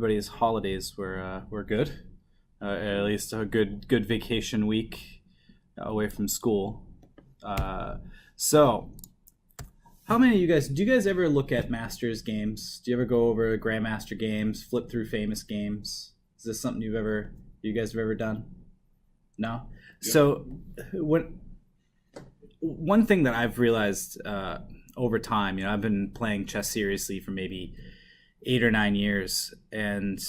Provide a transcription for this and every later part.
everybody's holidays were good. At least a good vacation week away from school. So, how many of you guys do you guys ever look at Masters games? Do you ever go over Grandmaster games, flip through famous games? Is this something you guys have ever done? No. Yep. So, one thing that I've realized over time, I've been playing chess seriously for maybe 8 or 9 years, and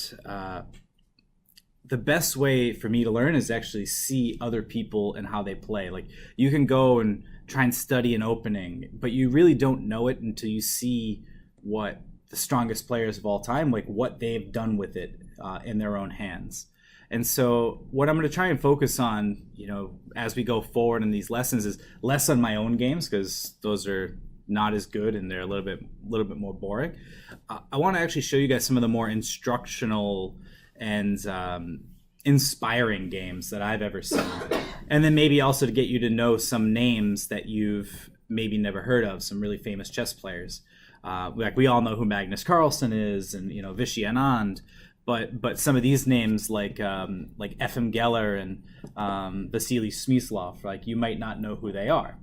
the best way for me to learn is actually see other people and how they play. Like, you can go and try and study an opening, but you really don't know it until you see what the strongest players of all time, like what they've done with it in their own hands. And so what I'm going to try and focus on, as we go forward in these lessons, is less on my own games, because those are not as good and they're a little bit more boring. I want to actually show you guys some of the more instructional and inspiring games that I've ever seen, and then maybe also to get you to know some names that you've maybe never heard of, some really famous chess players. Like, we all know who Magnus Carlsen is, and Vishy Anand, but some of these names like Efim Geller and Vasily Smyslov, like, you might not know who they are.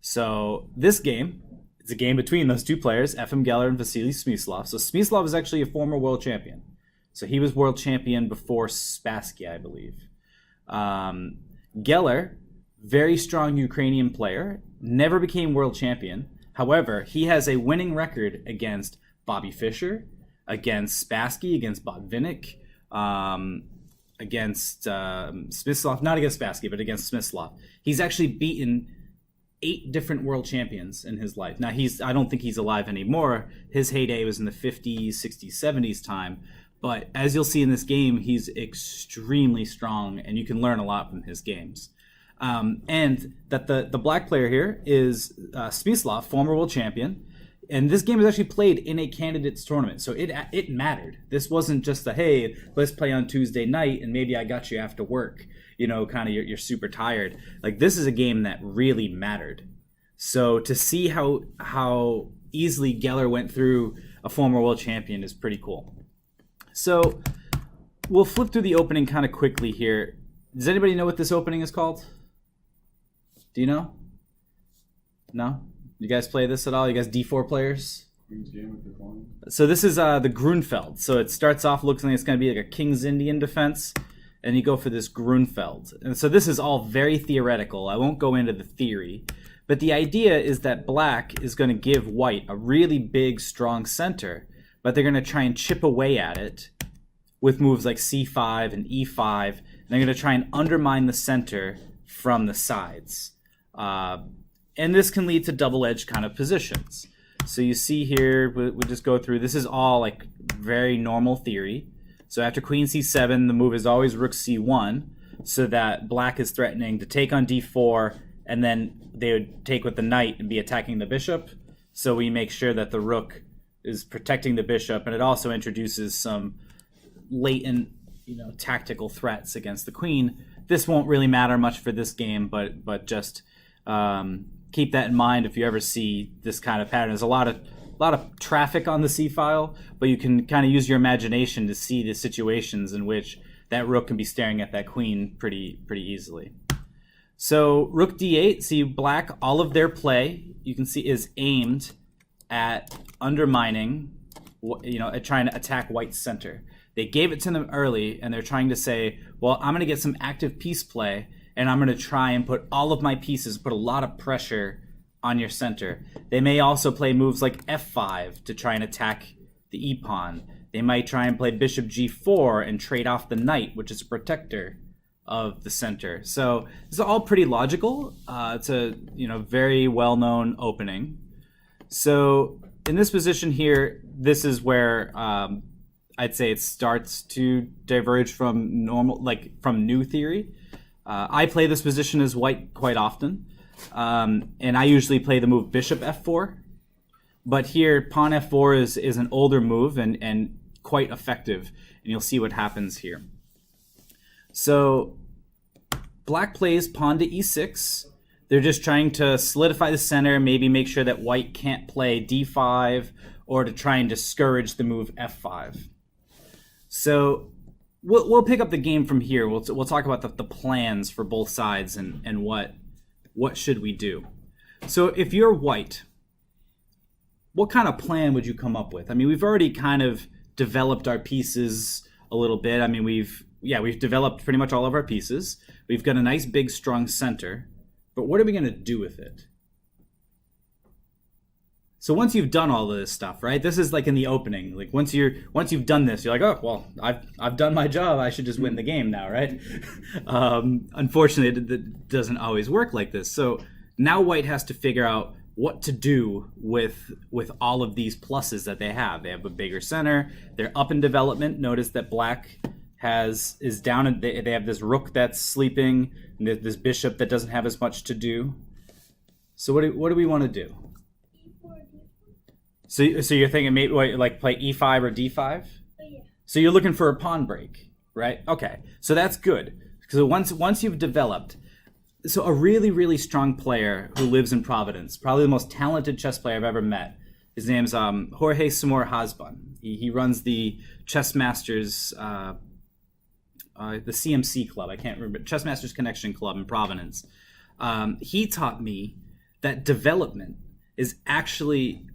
So this game, it's a game between those two players, Efim Geller and Vasily Smyslov. So Smyslov is actually a former world champion. So he was world champion before Spassky, I believe. Geller, very strong Ukrainian player, never became world champion. However, he has a winning record against Bobby Fischer, against Spassky, against Botvinnik, against Smyslov, not against Spassky, but against Smyslov. He's actually beaten 8 different world champions in his life. Now, I don't think he's alive anymore. His heyday was in the 50s, 60s, 70s time. But as you'll see in this game, he's extremely strong, and you can learn a lot from his games. And that the black player here is Smyslov, former world champion. And this game was actually played in a candidates tournament, so it mattered. This wasn't just hey, let's play on Tuesday night, and maybe I got you after work. Kind of you're super tired. Like, this is a game that really mattered. So to see how easily Geller went through a former world champion is pretty cool. So we'll flip through the opening kind of quickly here. Does anybody know what this opening is called? Do you know? No? You guys play this at all? You guys D4 players? So this is the Grunfeld. So it starts off, looks like it's going to be like a King's Indian defense, and you go for this Grunfeld. And so this is all very theoretical. I won't go into the theory. But the idea is that black is going to give white a really big, strong center, but they're going to try and chip away at it with moves like c5 and e5. And they're going to try and undermine the center from the sides. And this can lead to double-edged kind of positions. So you see here, we'll just go through. This is all like very normal theory. So after queen c7, the move is always rook c1, so that black is threatening to take on d4, and then they would take with the knight and be attacking the bishop. So we make sure that the rook is protecting the bishop, and it also introduces some latent, tactical threats against the queen. This won't really matter much for this game, but just keep that in mind if you ever see this kind of pattern. There's a lot of traffic on the C file, but you can kind of use your imagination to see the situations in which that rook can be staring at that queen pretty easily. So rook d8, see black, all of their play, you can see, is aimed at undermining, at trying to attack white's center. They gave it to them early, and they're trying to say, well, I'm going to get some active piece play, and I'm going to try and put all of my pieces, put a lot of pressure on your center. They may also play moves like f5 to try and attack the e-pawn. They might try and play bishop g4 and trade off the knight, which is a protector of the center. So this is all pretty logical. It's a very well-known opening. So in this position here, this is where I'd say it starts to diverge from from new theory. I play this position as white quite often, and I usually play the move bishop f4. But here, pawn f4 is an older move and quite effective, and you'll see what happens here. So black plays pawn to e6. They're just trying to solidify the center, maybe make sure that white can't play d5, or to try and discourage the move f5. So we'll pick up the game from here. We'll talk about the plans for both sides and what should we do. So if you're white, what kind of plan would you come up with? I mean, we've already kind of developed our pieces a little bit. I mean, we've developed pretty much all of our pieces. We've got a nice big strong center, but what are we going to do with it? So once you've done all of this stuff, right? This is like in the opening. Like once you've done this, you're like, oh well, I've done my job. I should just win the game now, right? Unfortunately, it doesn't always work like this. So now white has to figure out what to do with all of these pluses that they have. They have a bigger center. They're up in development. Notice that black is down, and they have this rook that's sleeping, and this bishop that doesn't have as much to do. So what do we want to do? So you're thinking maybe like play e5 or d5? Yeah. So you're looking for a pawn break, right? Okay, so that's good. So once you've developed, so a really, really strong player who lives in Providence, probably the most talented chess player I've ever met. His name's Jorge Samor Hasbun. He runs the Chess Masters, the CMC club. I can't remember. Chess Masters Connection Club in Providence. He taught me that development is actually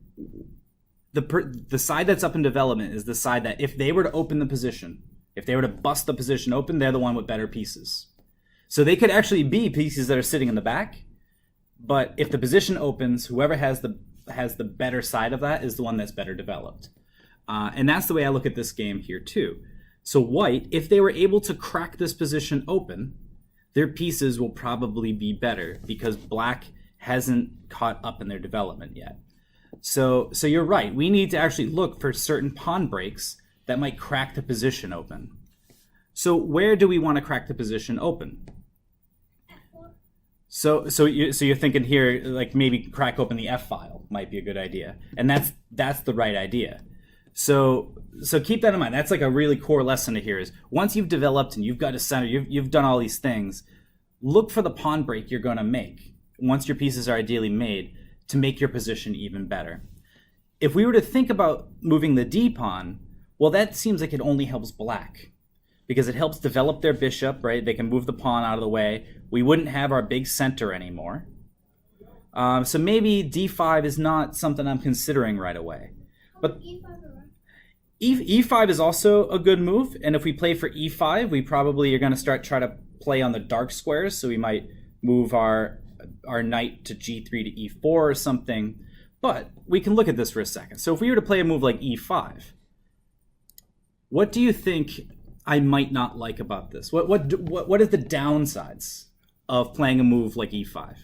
the side that's up in development is the side that if they were to open the position, if they were to bust the position open, they're the one with better pieces. So they could actually be pieces that are sitting in the back, but if the position opens, whoever has the better side of that is the one that's better developed. And that's the way I look at this game here too. So white, if they were able to crack this position open, their pieces will probably be better because black hasn't caught up in their development yet. So you're right. We need to actually look for certain pawn breaks that might crack the position open. So where do we want to crack the position open? So you're thinking here, like maybe crack open the F file might be a good idea, and that's the right idea. So keep that in mind. That's like a really core lesson to here is once you've developed and you've got a center, you've done all these things, look for the pawn break you're going to make once your pieces are ideally made to make your position even better. If we were to think about moving the D pawn, well, that seems like it only helps black because it helps develop their bishop, right? They can move the pawn out of the way. We wouldn't have our big center anymore. So maybe D5 is not something I'm considering right away. But E5 is also a good move, and if we play for E5, we probably are going to try to play on the dark squares, so we might move our knight to G3 to E4 or something. But we can look at this for a second. So if we were to play a move like E5, what do you think I might not like about this? What is the downsides of playing a move like E5?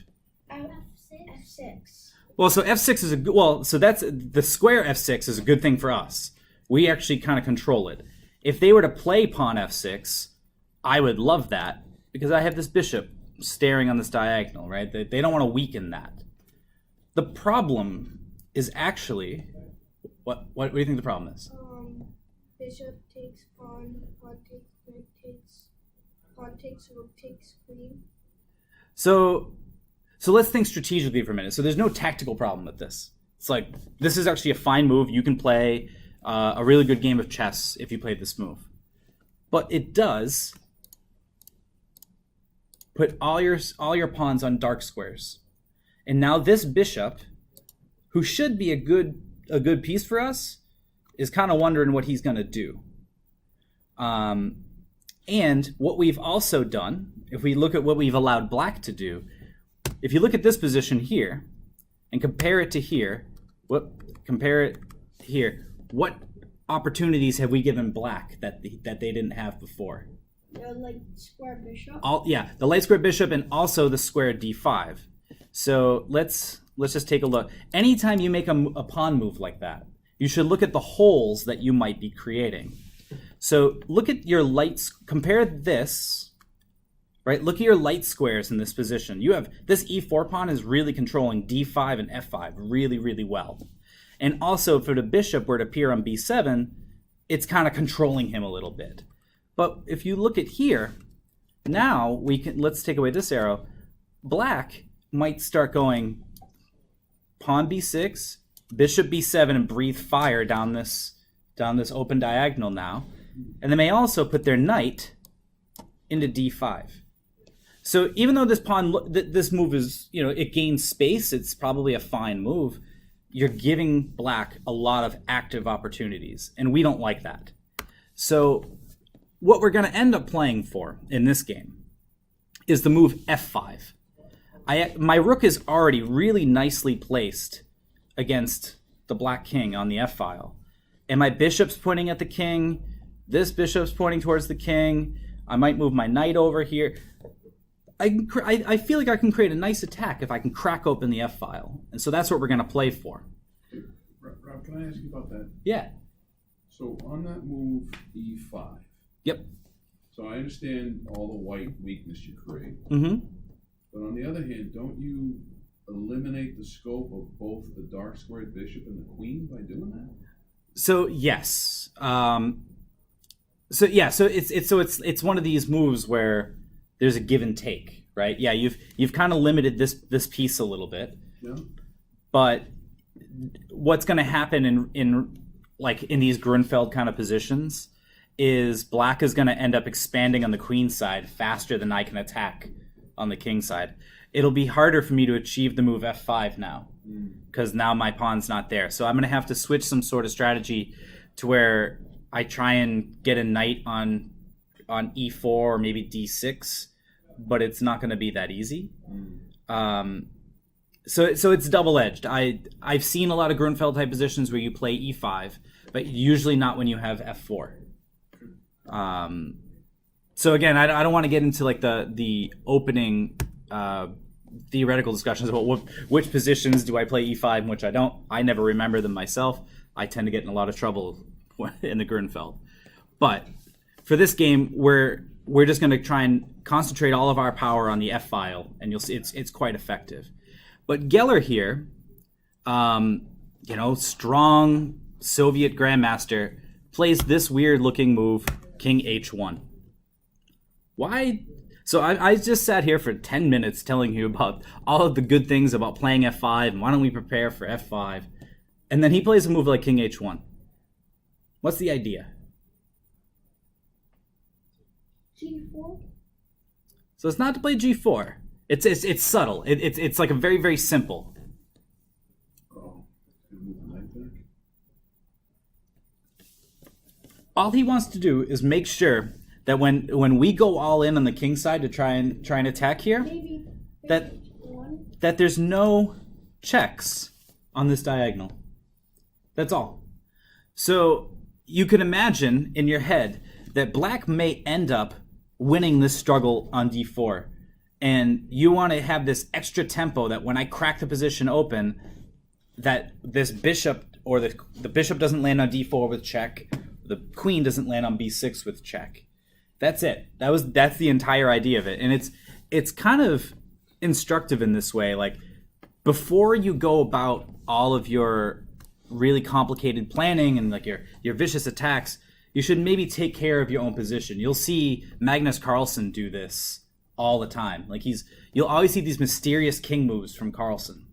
F6. Well, so F6 is so that's the square F6 is a good thing for us. We actually kind of control it. If they were to play pawn F6, I would love that because I have this bishop staring on this diagonal, right? They don't want to weaken that. The problem is actually what do you think the problem is? Bishop takes pawn, pawn takes knight takes, pawn takes rook takes queen. So let's think strategically for a minute. So there's no tactical problem with this. It's like this is actually a fine move. You can play a really good game of chess if you played this move. But it does put all your pawns on dark squares. And now this bishop, who should be a good piece for us, is kind of wondering what he's going to do. And what we've also done, if we look at what we've allowed black to do, if you look at this position here and compare it to here, what opportunities have we given black that they didn't have before? The light square bishop. The light square bishop and also the square d5. So let's just take a look. Anytime you make a pawn move like that, you should look at the holes that you might be creating. So look at your compare this, right? Look at your light squares in this position. You have this e4 pawn is really controlling d5 and f5 really, really well. And also, if the bishop were to appear on b7, it's kind of controlling him a little bit. But if you look at here, now let's take away this arrow. Black might start going pawn b6, bishop b7, and breathe fire down this open diagonal now. And they may also put their knight into d5. So even though this pawn, this move is, it gains space, it's probably a fine move, you're giving black a lot of active opportunities, and we don't like that. So what we're going to end up playing for in this game is the move f5. My rook is already really nicely placed against the black king on the f-file. And my bishop's pointing at the king. This bishop's pointing towards the king. I might move my knight over here. I feel like I can create a nice attack if I can crack open the f-file. And so that's what we're going to play for. Rob, can I ask you about that? Yeah. So on that move, e5. Yep. So I understand all the white weakness you create. Mm-hmm. But on the other hand, don't you eliminate the scope of both the dark squared bishop and the queen by doing that? So yes. So it's one of these moves where there's a give and take, right? Yeah, you've kind of limited this piece a little bit. Yeah. But what's going to happen in these Grunfeld kind of positions is black is going to end up expanding on the queen side faster than I can attack on the king side. It'll be harder for me to achieve the move f5 now because now my pawn's not there. So I'm going to have to switch some sort of strategy to where I try and get a knight on e4 or maybe d6, but it's not going to be that easy. So it's double-edged. I've seen a lot of Grunfeld type positions where you play e5, but usually not when you have f4. So again, I don't want to get into like the opening theoretical discussions about which positions do I play e5 and which I don't. I never remember them myself. I tend to get in a lot of trouble in the Grunfeld. But for this game, we're just going to try and concentrate all of our power on the f-file, and you'll see it's quite effective. But Geller here, strong Soviet grandmaster, plays this weird-looking move, King h1. Why? So I just sat here for 10 minutes telling you about all of the good things about playing f5, and why don't we prepare for f5? And then he plays a move like King h1. What's the idea? G4? So it's not to play g4. It's subtle. It's like a very, very simple. Oh, move the knight back. All he wants to do is make sure that when we go all in on the king side to try and attack here, Maybe that there's no checks on this diagonal. That's all. So you can imagine in your head that black may end up winning this struggle on d4. And you want to have this extra tempo that when I crack the position open, that this bishop or the bishop doesn't land on d4 with check, the queen doesn't land on b6 with check. That's it. That's the entire idea of it. And it's kind of instructive in this way. Like, before you go about all of your really complicated planning and like your vicious attacks, you should maybe take care of your own position. You'll see Magnus Carlsen do this all the time. Like, you'll always see these mysterious king moves from Carlsen.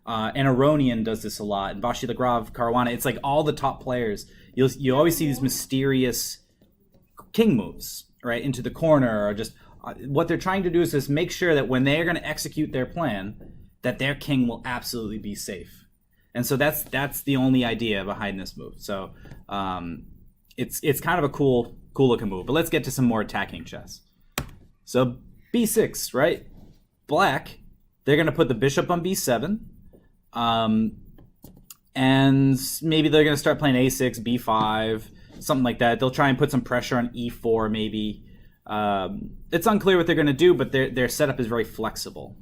And Aronian does this a lot, and Vachilagrov, Caruana. It's like all the top players. You always see these mysterious king moves, right, into the corner, or just what they're trying to do is just make sure that when they're going to execute their plan, that their king will absolutely be safe. And so that's the only idea behind this move. So it's kind of a cool looking move. But let's get to some more attacking chess. So b6, right? Black, they're going to put the bishop on b7. And maybe they're going to start playing a6, b5, something like that. They'll try and put some pressure on e4 maybe. It's unclear what they're going to do, but their setup is very flexible.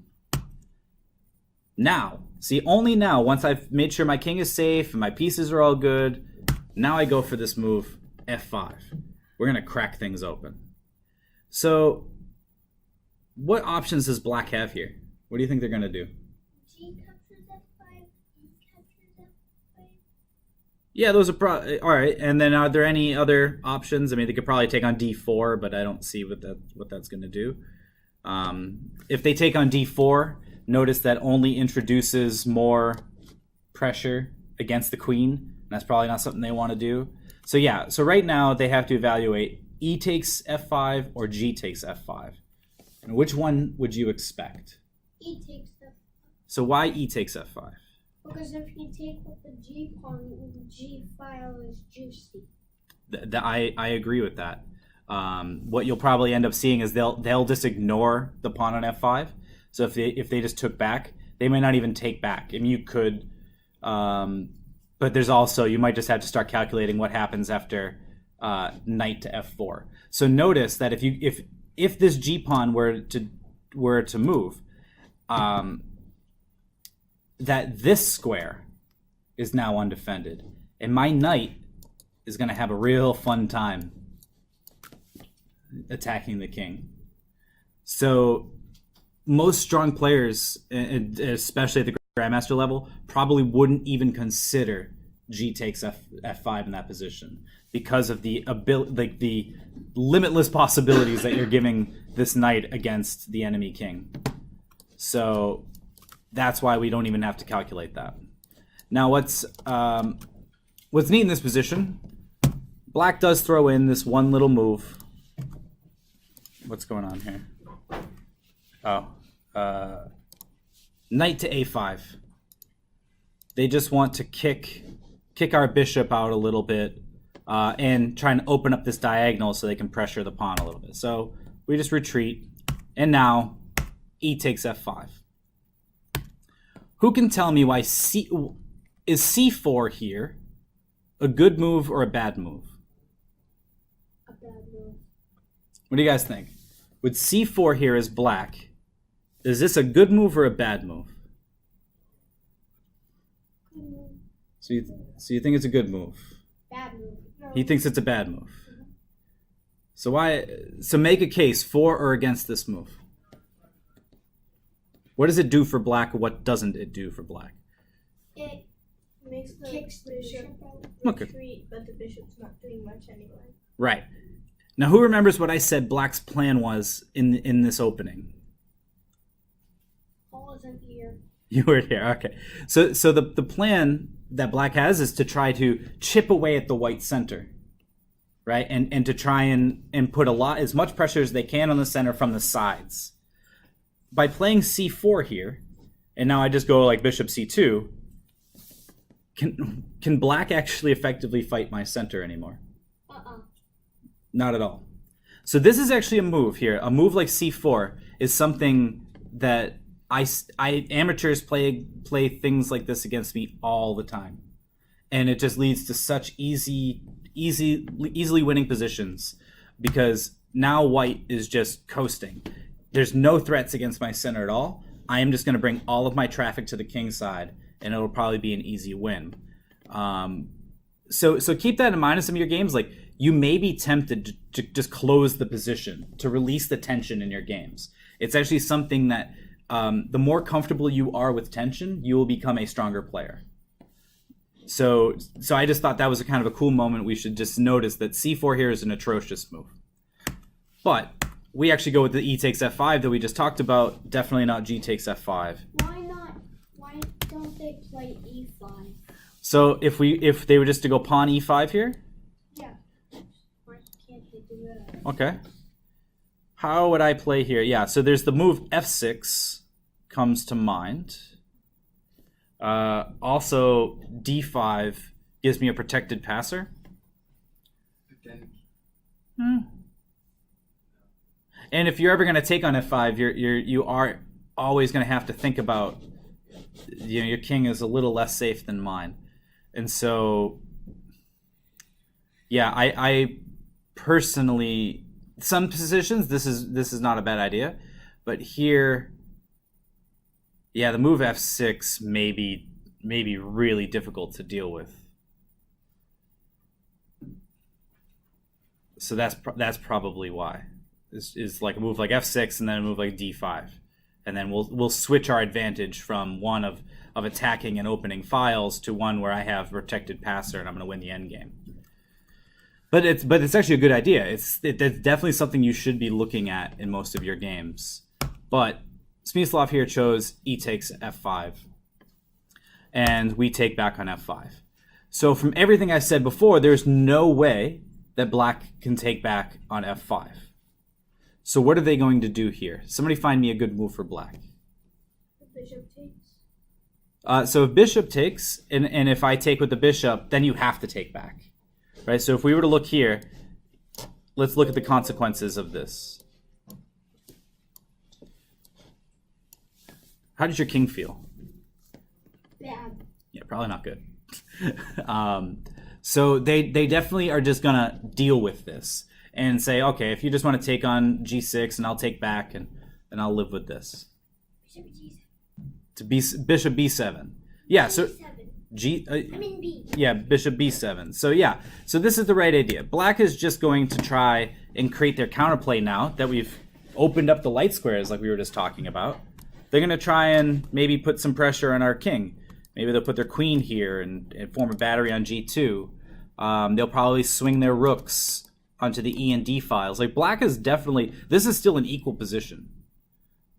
Now, only now, once I've made sure my king is safe and my pieces are all good, now I go for this move, f5. We're going to crack things open. So, what options does black have here? What do you think they're going to do? G captures f5, E captures f5. Yeah, those are all right. And then are there any other options? I mean, they could probably take on d4, but I don't see what that's going to do. If they take on d4, notice that only introduces more pressure against the queen. And that's probably not something they want to do. So yeah, so right now they have to evaluate E takes f5 or G takes f5. And which one would you expect? E takes the. So why E takes f5? Because if you take with the G pawn, the G file is juicy. I agree with that. What you'll probably end up seeing is they'll just ignore the pawn on f5. So if they just took back, they may not even take back. I mean, you could, but there's also, you might just have to start calculating what happens after knight to f4. So notice that if this G pawn were to move, that this square is now undefended, and my knight is going to have a real fun time attacking the king. So most strong players, especially at the grandmaster level, probably wouldn't even consider G takes f5 in that position because of the the limitless possibilities that you're giving this knight against the enemy king. So that's why we don't even have to calculate that. Now what's neat in this position, black does throw in this one little move. What's going on here? Oh, knight to a5. They just want to kick our bishop out a little bit and try and open up this diagonal so they can pressure the pawn a little bit. So we just retreat, and now E takes f5. Who can tell me why is c4 here a good move or a bad move? A bad move. What do you guys think? With c4 here as black, is this a good move or a bad move? Good move. So you think it's a good move? Bad move. No. He thinks it's a bad move. So why? So make a case for or against this move. What does it do for black, or what doesn't it do for black? It makes the bishop retreat, but the bishop's not doing much anyway. Right. Now, who remembers what I said black's plan was in this opening? Paul isn't here. You were here, okay. So the plan that black has is to try to chip away at the white center, right? And to try and put as much pressure as they can on the center from the sides. By playing c4 here, and now I just go like bishop c2, can black actually effectively fight my center anymore? Not at all. So this is actually a move here. A move like c4 is something that amateurs play things like this against me all the time, and it just leads to such easily winning positions because now white is just coasting. There's no threats against my center at all. I am just going to bring all of my traffic to the king side, and it'll probably be an easy win. So keep that in mind in some of your games. Like, you may be tempted to just close the position, to release the tension in your games. It's actually something that the more comfortable you are with tension, you will become a stronger player. So I just thought that was a kind of a cool moment. We should just notice that c4 here is an atrocious move. But we actually go with the E takes f5 that we just talked about. Definitely not G takes f5. Why not? Why don't they play e5? So if they were just to go pawn e5 here? Yeah. Why can't they do that? Okay. How would I play here? Yeah, so there's the move f6 comes to mind. Also, d5 gives me a protected passer. And if you're ever going to take on f5, you are always going to have to think about, your king is a little less safe than mine, and so yeah, I personally, some positions this is not a bad idea, but here, yeah, the move f6 may be really difficult to deal with. So that's probably why. Is like a move like f6 and then a move like d5, and then we'll switch our advantage from one of attacking and opening files to one where I have protected passer and I'm going to win the endgame. But it's actually a good idea. It's definitely something you should be looking at in most of your games. But Smyslov here chose E takes f5, and we take back on f5. So from everything I said before, there's no way that black can take back on f5. So what are they going to do here? Somebody find me a good move for black. Bishop takes. So if bishop takes, and if I take with the bishop, then you have to take back. Right? So if we were to look here, let's look at the consequences of this. How does your king feel? Bad. Yeah, probably not good. So they definitely are just going to deal with this and say, okay, if you just want to take on g6 and I'll take back and I'll live with this. Bishop G7. To bishop b7. Yeah, so B. B. Yeah, bishop b7. So yeah, so this is the right idea. Black is just going to try and create their counterplay now that we've opened up the light squares like we were just talking about. They're going to try and maybe put some pressure on our king. Maybe they'll put their queen here and form a battery on g2. They'll probably swing their rooks onto the E and D files. Like black is definitely, this is still an equal position.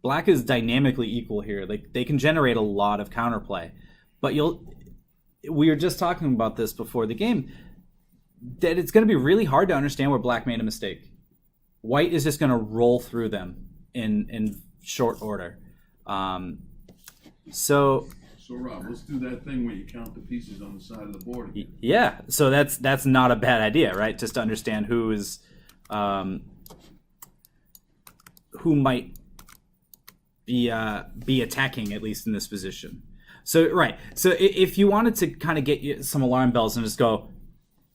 Black is dynamically equal here. Like they can generate a lot of counterplay. But we were just talking about this before the game, that it's going to be really hard to understand where black made a mistake. White is just going to roll through them in short order. So Rob, let's do that thing where you count the pieces on the side of the board again. Yeah, so that's not a bad idea, right? Just to understand who might be attacking, at least in this position. So right, so if you wanted to kind of get some alarm bells and just go,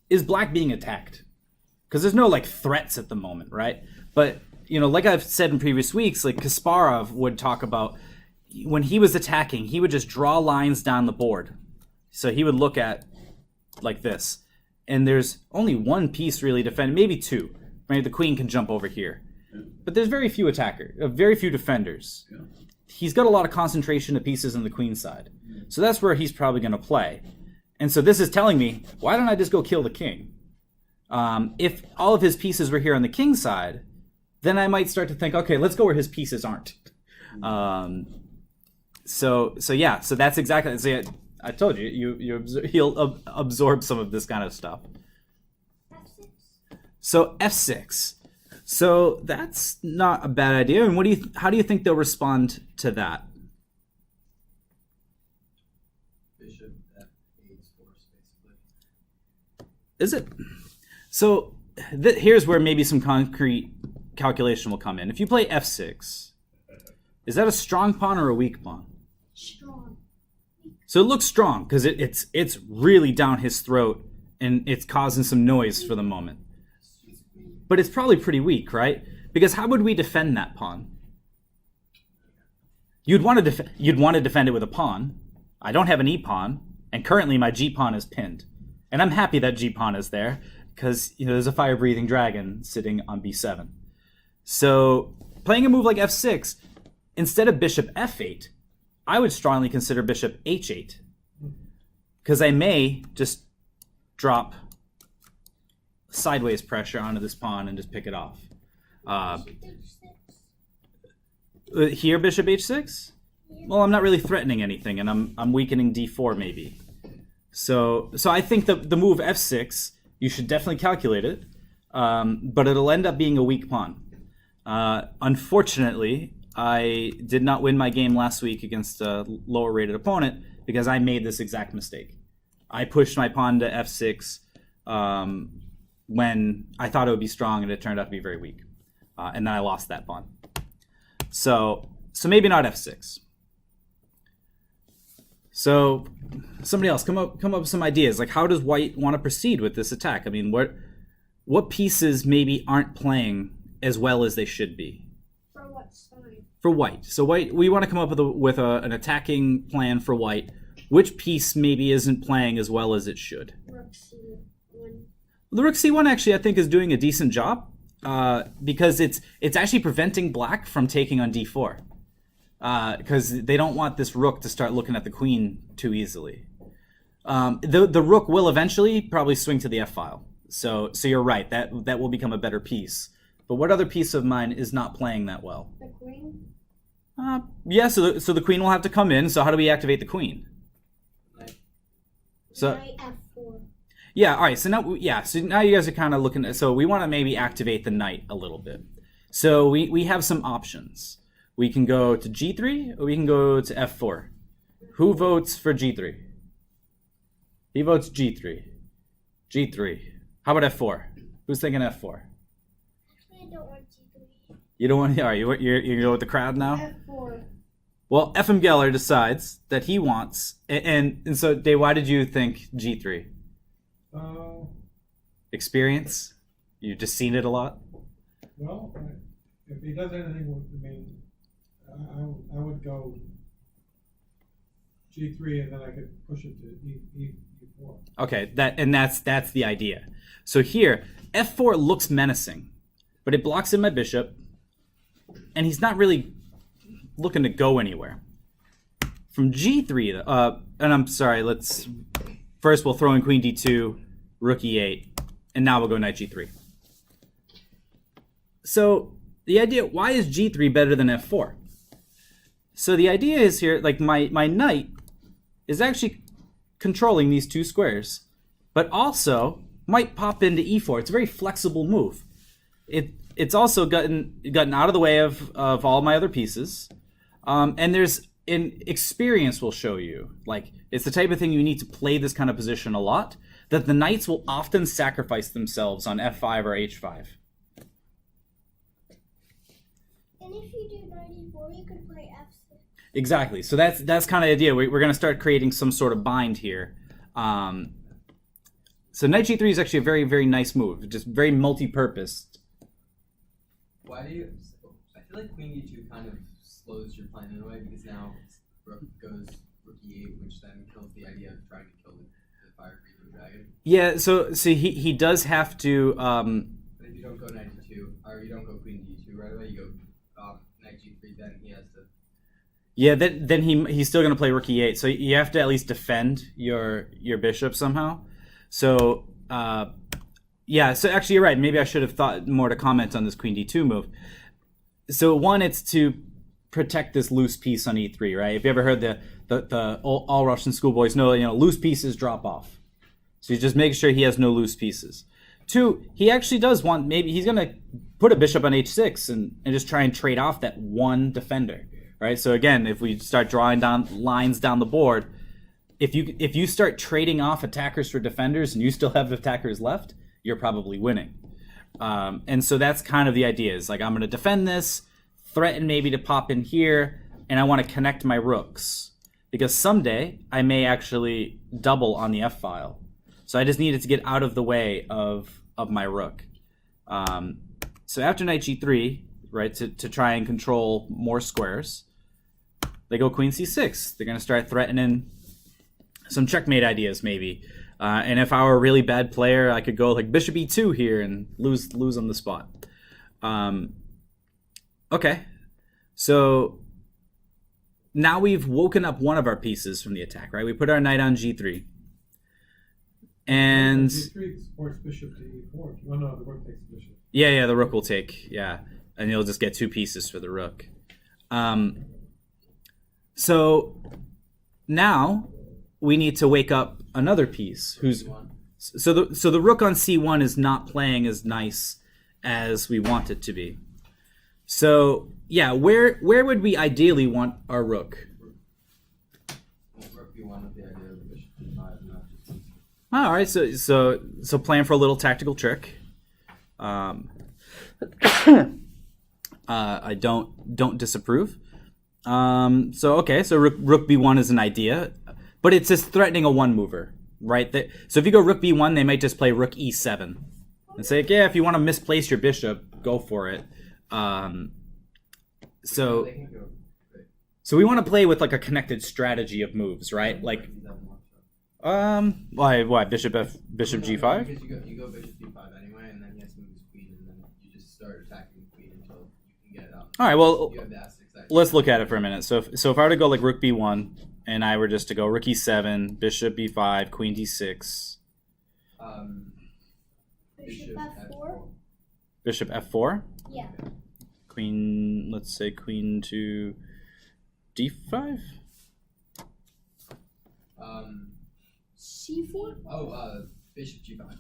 is black being attacked? Because there's no like threats at the moment, right? But like I've said in previous weeks, like Kasparov would talk about when he was attacking, he would just draw lines down the board. So he would look at like this, and there's only one piece really defended, maybe two. Right, the queen can jump over here, but there's very few very few defenders. Yeah. He's got a lot of concentration of pieces on the queen side, so that's where he's probably going to play. And so this is telling me, why don't I just go kill the king? If all of his pieces were here on the king side, then I might start to think, okay, let's go where his pieces aren't. So that's exactly. So I told you, he'll absorb some of this kind of stuff. F6. So f6. So that's not a bad idea. And how do you think they'll respond to that? Bishop f8's force, basically. Is it? So here's where maybe some concrete calculation will come in. If you play f6, is that a strong pawn or a weak pawn? Strong. So it looks strong because it's really down his throat and it's causing some noise for the moment. But it's probably pretty weak, right? Because how would we defend that pawn? You'd want to defend it with a pawn. I don't have an e pawn, and currently my g pawn is pinned, and I'm happy that g pawn is there because there's a fire-breathing dragon sitting on b7. So playing a move like f6 instead of bishop f8, I would strongly consider bishop h8 because I may just drop sideways pressure onto this pawn and just pick it off. Here, bishop h6? Well, I'm not really threatening anything, and I'm weakening d4 maybe. So I think the move f6, you should definitely calculate it, but it'll end up being a weak pawn. Unfortunately, I did not win my game last week against a lower-rated opponent because I made this exact mistake. I pushed my pawn to f6 when I thought it would be strong, and it turned out to be very weak. And then I lost that pawn. So maybe not f6. So somebody else, come up with some ideas. Like, how does white want to proceed with this attack? I mean, what pieces maybe aren't playing as well as they should be? For what side? For white. So white, we want to come up with an attacking plan for white. Which piece maybe isn't playing as well as it should? Rook C1. The rook c1 actually I think is doing a decent job because it's actually preventing black from taking on d4 because they don't want this rook to start looking at the queen too easily. The rook will eventually probably swing to the f file. So you're right, that will become a better piece. But what other piece of mine is not playing that well? The queen? Yeah, so the queen will have to come in. So how do we activate the queen? Knight. So Knight F4. Yeah, all right. So now you guys are kind of looking at, so we want to maybe activate the knight a little bit. So we have some options. We can go to G3 or we can go to F4. Who votes for G3? He votes G3. G3. How about F4? Who's thinking F4? Actually, I don't want G3. You don't want, all right, you're go with the crowd now? F4. Well, FM Geller decides that he wants, and so Dave, why did you think G3? Experience? You've just seen it a lot? Well, if he does anything with, I would go G3 and then I could push it to E4. Okay, that's the idea. So here, F4 looks menacing, but it blocks in my bishop, and he's not really looking to go anywhere. From G3, and I'm sorry, first we'll throw in Queen D2, Rook E8, and now we'll go Knight G3. So the idea, why is G3 better than F4? So the idea is here, like my knight is actually controlling these two squares, but also might pop into E4. It's a very flexible move. It's also gotten out of the way of all my other pieces. And there's in experience will show you, like, it's the type of thing you need to play this kind of position a lot, that the knights will often sacrifice themselves on F5 or H5. And if you do knight E4, you could play F6. Exactly. So that's kind of the idea. We're going to start creating some sort of bind here. So Knight G3 is actually a very, very nice move. Just very multi-purposed. Why do you? I feel like Queen D2 kind of slows your plan in a way because now Rook goes Rook E8, which then kills the idea of trying to kill the fire breathing dragon. Yeah. So he does have to. But if you don't go Knight D2, or you don't go Queen D2 right away, you go Knight G3. Then he has to. Yeah. Then he's still going to play Rook E8. So you have to at least defend your bishop somehow. So. Yeah, so actually you're right. Maybe I should have thought more to comment on this Queen D2 move. So one, it's to protect this loose piece on E3, right? If you ever heard the all Russian schoolboys know, loose pieces drop off. So you just make sure he has no loose pieces. Two, he actually does want, maybe he's going to put a bishop on H6 and just try and trade off that one defender, right? So again, if we start drawing down lines down the board, if you start trading off attackers for defenders and you still have attackers left, you're probably winning. And so that's kind of the idea, is like, I'm going to defend this, threaten maybe to pop in here, and I want to connect my rooks. Because someday, I may actually double on the F-file. So I just needed to get out of the way of my rook. So after Knight G3, right, to try and control more squares, they go Queen C6. They're going to start threatening some checkmate ideas, maybe. And if I were a really bad player, I could go like Bishop E2 here and lose on the spot. Okay, so now we've woken up one of our pieces from the attack, right? We put our knight on G3. And G3 supports bishop to E4. Oh no, the rook takes the bishop. Yeah, the rook will take, and you'll just get two pieces for the rook. So now we need to wake up another piece who's so the rook on C1 is not playing as nice as we want it to be. So yeah, where would we ideally want our rook? Rook B1 with the idea of bishop B5, not just. All right, so plan for a little tactical trick. I don't disapprove. So rook B1 is an idea. But it's just threatening a one mover, right? So if you go Rook B1, they might just play Rook E7 and say, yeah, if you want to misplace your bishop, go for it. So we want to play with like a connected strategy of moves, right? Like, why bishop G5? Because you go bishop B5 anyway, and then he has to move his queen, and then you just start attacking the queen until you can get it out. All right, well, you have the F6. Let's look at it for a minute. So if I were to go like Rook B1, and I were just to go Rook E7, Bishop B5, Queen D6. Bishop F4? Bishop F4? Yeah. Queen, let's say Queen to D5? C4? Bishop G5.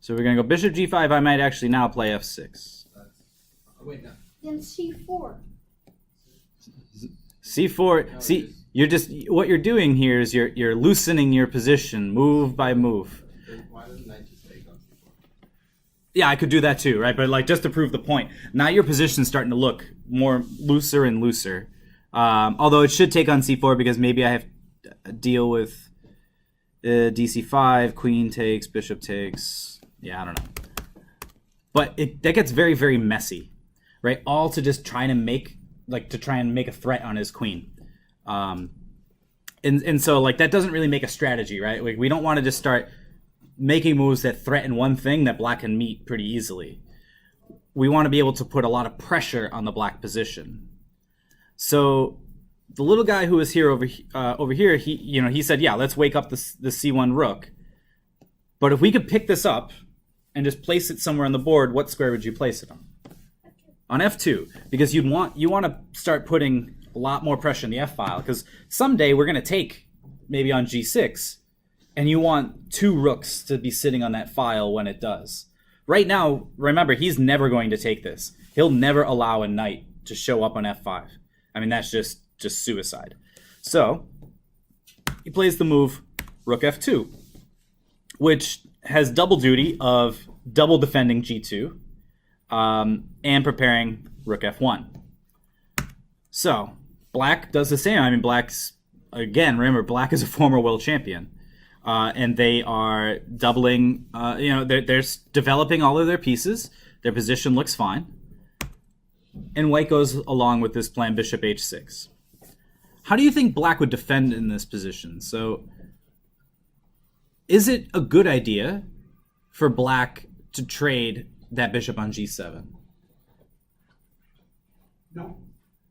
So we're gonna go bishop G5. I might actually now play F6. Oh, wait, no. Then C4. C4. No, See, you're just what you're doing here is you're loosening your position move by move. Why doesn't knight just take on C4? Yeah, I could do that too, right? But like just to prove the point, now your position's starting to look more looser and looser. Although it should take on C4 because maybe I have to deal with DC5, queen takes, bishop takes. Yeah, I don't know. But that gets very, very messy, right? All to just try to make a threat on his queen. And so like that doesn't really make a strategy, right? We don't want to just start making moves that threaten one thing that black can meet pretty easily. We want to be able to put a lot of pressure on the black position. So the little guy who was here over here, he said, yeah, let's wake up the C1 rook. But if we could pick this up and just place it somewhere on the board, what square would you place it on? On F2, because you want to start putting a lot more pressure in the F file, because someday we're going to take maybe on G6, and you want 2 rooks to be sitting on that file when it does. Right now, remember, he's never going to take this. He'll never allow a knight to show up on F5. I mean, that's just suicide. So he plays the move rook F2, which has double duty of double defending G2 and preparing rook F1. So black does the same. I mean, black's, again, remember, black is a former world champion. And they are doubling, they're developing all of their pieces. Their position looks fine. And white goes along with this plan, bishop h6. How do you think black would defend in this position? So is it a good idea for black to trade that bishop on g7? No.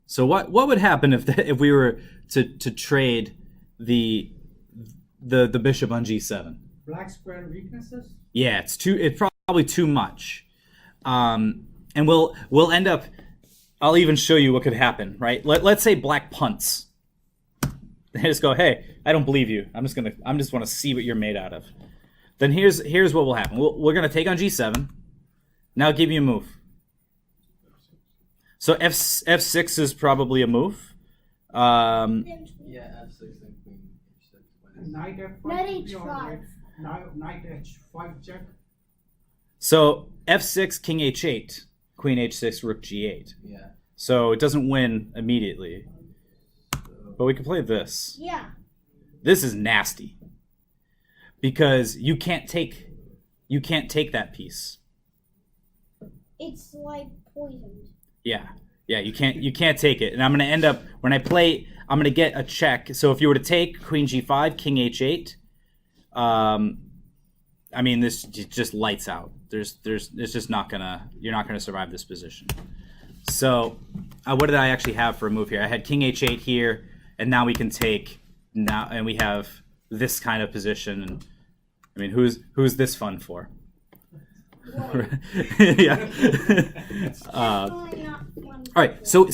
So what would happen if we were to trade the bishop on g7? Black square weaknesses? Yeah, it's probably too much. And we'll end up, I'll even show you what could happen, right? Let's say black punts. They just go, hey, I don't believe you. I just want to see what you're made out of. Then here's what will happen. We're gonna take on g7. Now give you a move. So f6 is probably a move. Yeah, F6 and queen H6. Knight F5. Knight H5. Knight H5 check. So f6, king h8, queen h6, rook g8. Yeah. So it doesn't win immediately. But we can play this. Yeah. This is nasty. Because you can't take that piece. It's like poisoned. Yeah, you can't take it. And I'm gonna end up when I play, I'm gonna get a check. So if you were to take queen g5, king h8, I mean this just lights out. It's just not gonna, you're not gonna survive this position. So what did I actually have for a move here? I had king h8 here, and now we can take now, and we have this kind of position. And I mean, who's this fun for? Yeah. Definitely not one. All right. So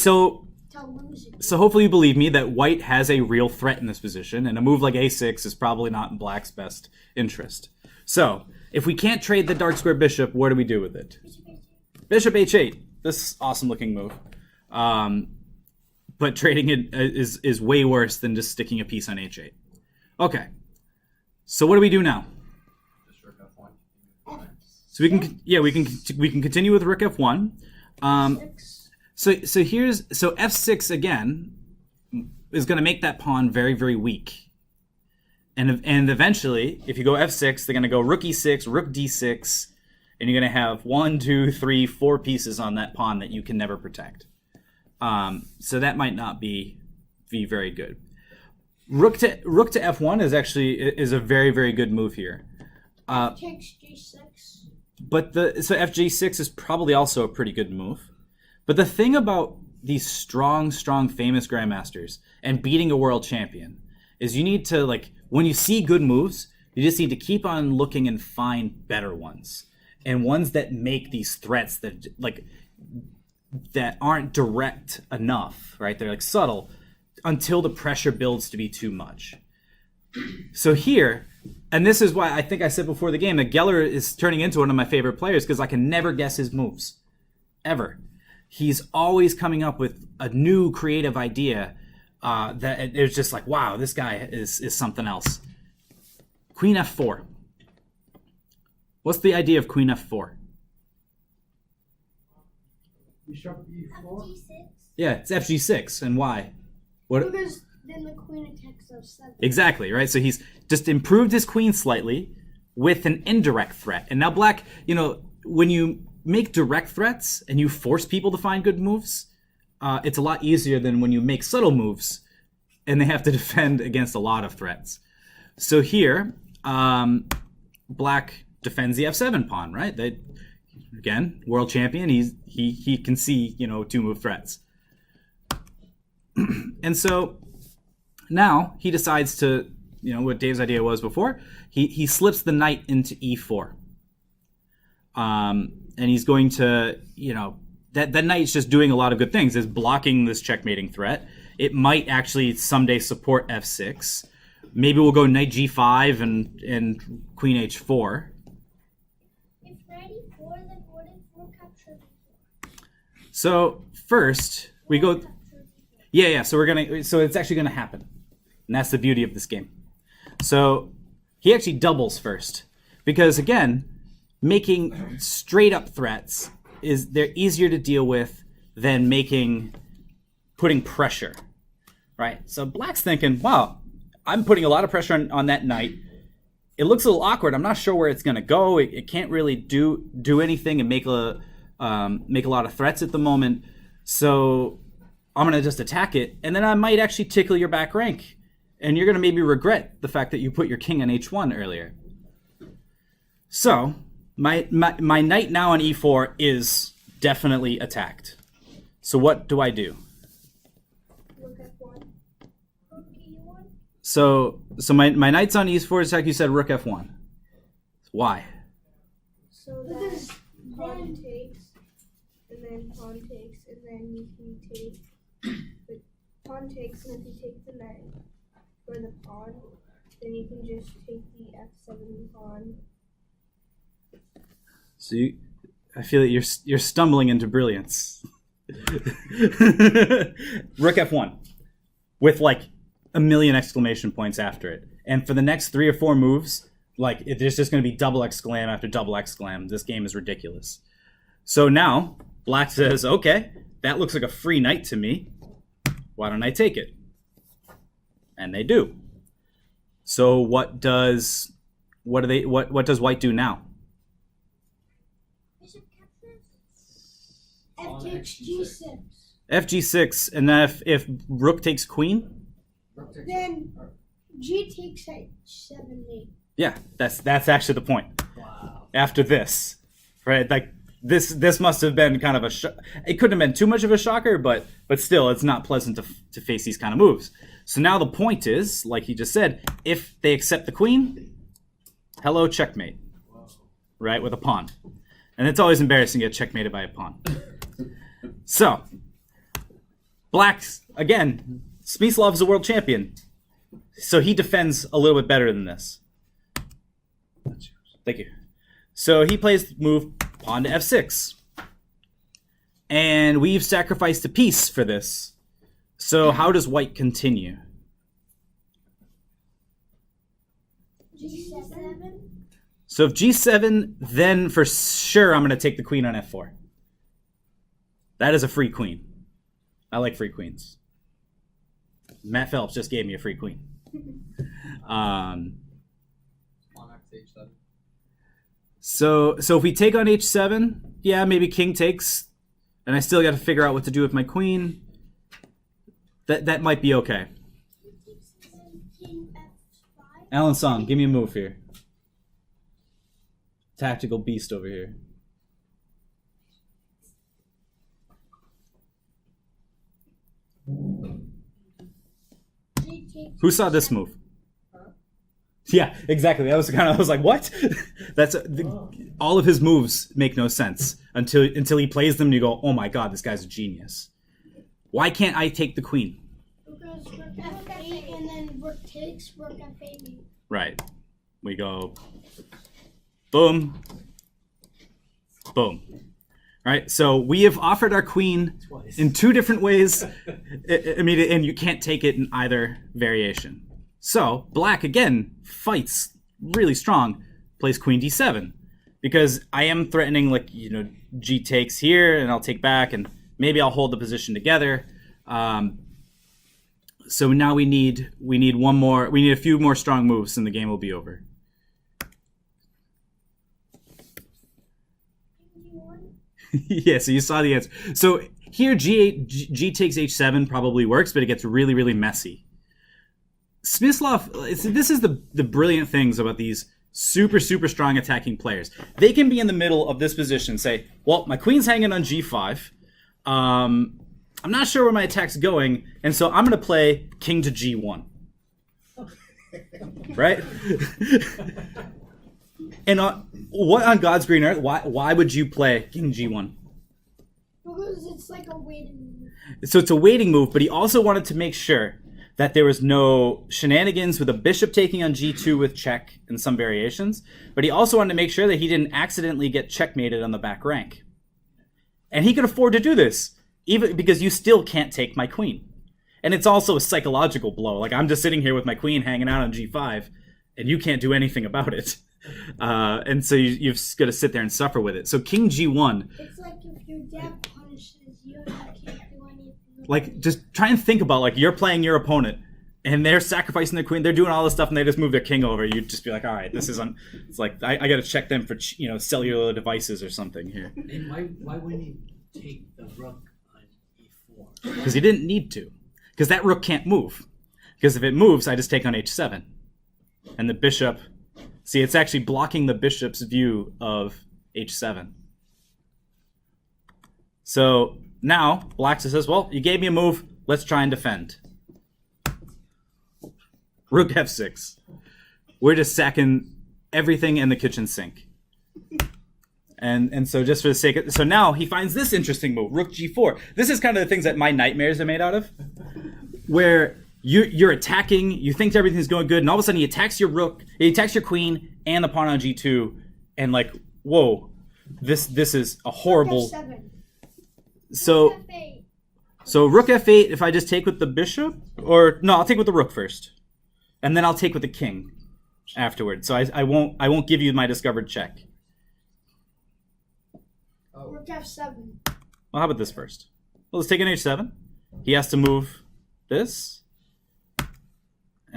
Tell losing. hopefully you believe me that white has a real threat in this position, and a move like a6 is probably not in black's best interest. So if we can't trade the dark square bishop, what do we do with it? Bishop h8. This awesome looking move. But trading it is way worse than just sticking a piece on h8. Okay. So what do we do now? Just rook F1. So we can continue with rook f1. So f6 again is going to make that pawn very, very weak. And eventually, if you go f6, they're going to go rook e6, rook d6, and you're going to have 1, 2, 3, 4 pieces on that pawn that you can never protect. So that might not be very good. Rook to f1 is a very, very good move here. Takes G6. So fg6 is probably also a pretty good move. But the thing about these strong, famous grandmasters and beating a world champion is you need to, like, when you see good moves, you just need to keep on looking and find better ones. And ones that make these threats that aren't direct enough, right? They're like subtle until the pressure builds to be too much. So here, And this is why I think I said before the game that Geller is turning into one of my favorite players, because I can never guess his moves. Ever. He's always coming up with a new creative idea that it's just like, wow, this guy is something else. Queen f4. What's the idea of Queen f4? Bishop e4. F6. Yeah, it's fg6. And why? What? Because then the queen attacks f7. Exactly, right? So he's just improved his queen slightly with an indirect threat. And now black, when you make direct threats and you force people to find good moves, it's a lot easier than when you make subtle moves and they have to defend against a lot of threats. So here, black defends the f7 pawn, right? Again, world champion, he can see, 2-move threats. And so now he decides to, what Dave's idea was before, he slips the knight into e4. And he's going to, that knight's just doing a lot of good things. It's blocking this checkmating threat. It might actually someday support f6. Maybe we'll go knight g5 and queen h4. If knight e4, then what if rook captures e4? So first we go, yeah. So it's actually gonna happen, and that's the beauty of this game. So he actually doubles first, because again, making straight up threats they're easier to deal with than putting pressure, right? So black's thinking, wow, I'm putting a lot of pressure on that knight. It looks a little awkward. I'm not sure where it's going to go. It can't really do anything and make a lot of threats at the moment. So I'm going to just attack it, and then I might actually tickle your back rank, and you're going to maybe regret the fact that you put your king on h1 earlier. So my knight now on e4 is definitely attacked. So what do I do? Rook f1. Rook e1. So my knight's on e4 is like you said, rook f1. Why? So that pawn takes, and then pawn takes, and then you can take the pawn takes, and if you take the knight or the pawn, then you can just take the f7 pawn. So I feel that you're stumbling into brilliance. Rook f1 with like a million exclamation points after it, and for the next 3 or 4 moves, there's just going to be double exclam after double exclam. This game is ridiculous. So now black says, okay, that looks like a free knight to me. Why don't I take it? And they do. So what does white do now? Bishop captures. F takes g6. Fg6, and then if rook takes queen, Then g takes h7 mate. yeah, that's actually the point. Wow. After this, right? Like this must have been kind of it couldn't have been too much of a shocker, but still, it's not pleasant to face these kind of moves. So now the point is, like he just said, if they accept the queen, hello checkmate, right, with a pawn. And it's always embarrassing to get checkmated by a pawn. So, black's, again, Smyslov is a world champion. So he defends a little bit better than this. Thank you. So he plays the move pawn to f6. And we've sacrificed a piece for this. So how does white continue? g7. So if g7, then for sure I'm going to take the queen on f4. That is a free queen. I like free queens. Matt Phelps just gave me a free queen. On h7. So if we take on h7, yeah, maybe king takes, and I still got to figure out what to do with my queen. That might be okay. King f5. Alan Song, give me a move here. Tactical beast over here. G takes Who saw this move? Yeah, exactly. I was like, what? All of his moves make no sense until he plays them and you go, oh my god, this guy's a genius. Why can't I take the queen? Because rook f8 and then rook takes rook f8. Right. We go boom, boom. Right, so we have offered our queen Twice. in two different ways. I mean, and you can't take it in either variation. So black again fights really strong, plays queen d7 because I am threatening g takes here, and I'll take back, and maybe I'll hold the position together. So now we need one more. We need a few more strong moves, and the game will be over. Yeah, so you saw the answer. So here, G takes H7 probably works, but it gets really, really messy. Smyslov, this is the brilliant things about these super, super strong attacking players. They can be in the middle of this position, say, well, my queen's hanging on G5. I'm not sure where my attack's going, and so I'm going to play king to G1. Right? And what on God's green earth? Why would you play king G1? Because it's like a waiting move. So it's a waiting move, but he also wanted to make sure that there was no shenanigans with a bishop taking on G2 with check and some variations. But he also wanted to make sure that he didn't accidentally get checkmated on the back rank. And he could afford to do this, even because you still can't take my queen. And it's also a psychological blow. Like, I'm just sitting here with my queen hanging out on G5, and you can't do anything about it. And so you've got to sit there and suffer with it. So king G1. It's like if your dad punishes you, you can't do anything. Like, just try and think about, like, you're playing your opponent, and they're sacrificing their queen. They're doing all this stuff, and they just move their king over. You'd just be like, all right, this is it's like, I got to check them for, cellular devices or something here. And why wouldn't he take the rook on e4? Because he didn't need to. Because that rook can't move. Because if it moves, I just take on h7. And the bishop... See, it's actually blocking the bishop's view of h7. So now, black says, well, you gave me a move. Let's try and defend. Rook f6. We're just sacking everything in the kitchen sink. And so just for the sake of... So now he finds this interesting move, rook g4. This is kind of the things that my nightmares are made out of. Where... You're attacking, you think everything's going good, and all of a sudden he attacks your rook, he attacks your queen, and the pawn on g2, and like, whoa, this is a horrible... F7. So, F8. so rook f8, if I just take with the bishop, or no, I'll take with the rook first, and then I'll take with the king afterward. So I won't give you my discovered check. Rook F7. Well, how about this first? Well, let's take an h7. He has to move this.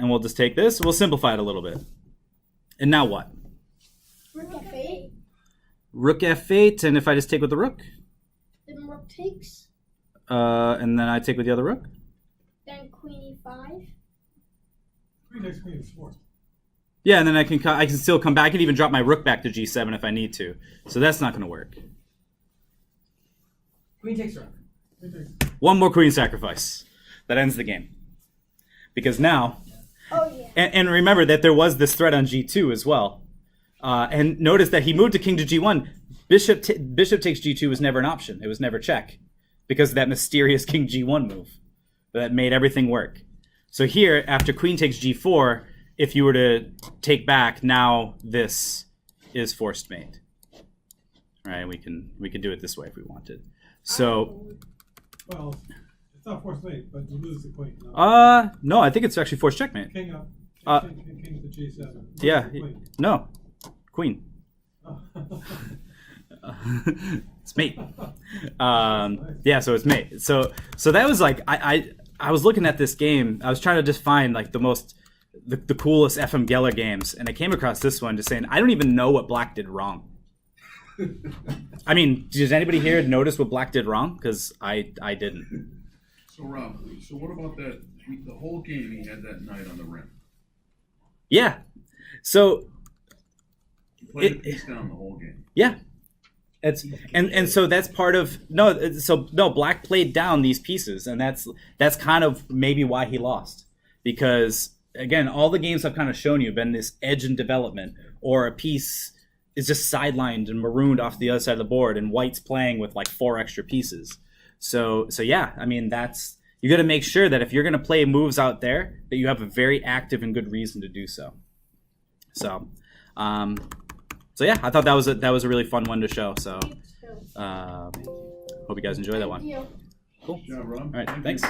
And we'll just take this. We'll simplify it a little bit. And now what? Rook F8. Rook f8, and if I just take with the rook? Then rook takes. And then I take with the other rook? Then queen E5. Queen takes queen is 4. Yeah, and then I can still come back. I can even drop my rook back to g7 if I need to. So that's not going to work. Queen takes rook. Queen takes... One more queen sacrifice. That ends the game. Because now... Oh, yeah. And remember that there was this threat on g2 as well. And notice that he moved to king to g1. Bishop takes g2 was never an option. It was never check. Because of that mysterious king g1 move. That made everything work. So here, after queen takes g4, if you were to take back, now this is forced mate. All right, we can do it this way if we wanted. So... Well, it's not forced mate, but you lose the queen. no, I think it's actually forced checkmate. King up. King to G7. Yeah, Queen. no, queen. Oh. It's mate. Yeah, so it's mate. So that was like I was looking at this game. I was trying to just find like the coolest FM Geller games, and I came across this one just saying I don't even know what Black did wrong. I mean, does anybody here notice what Black did wrong? Because I didn't. So Rob, so what about that? The whole game he had that knight on the rim. Yeah. So He played the piece down the whole game. yeah. It's and so that's part of Black played down these pieces, and that's kind of maybe why he lost, because again all the games I've kind of shown you have been this edge in development, or a piece is just sidelined and marooned off the other side of the board, and White's playing with like 4 extra pieces. So yeah, I mean you got to make sure that if you're going to play moves out there that you have a very active and good reason to do so. So, so yeah, I thought that was a really fun one to show. So, hope you guys enjoy that one. Thank you. Cool. Good job, Rob. All right, Thank thanks. you.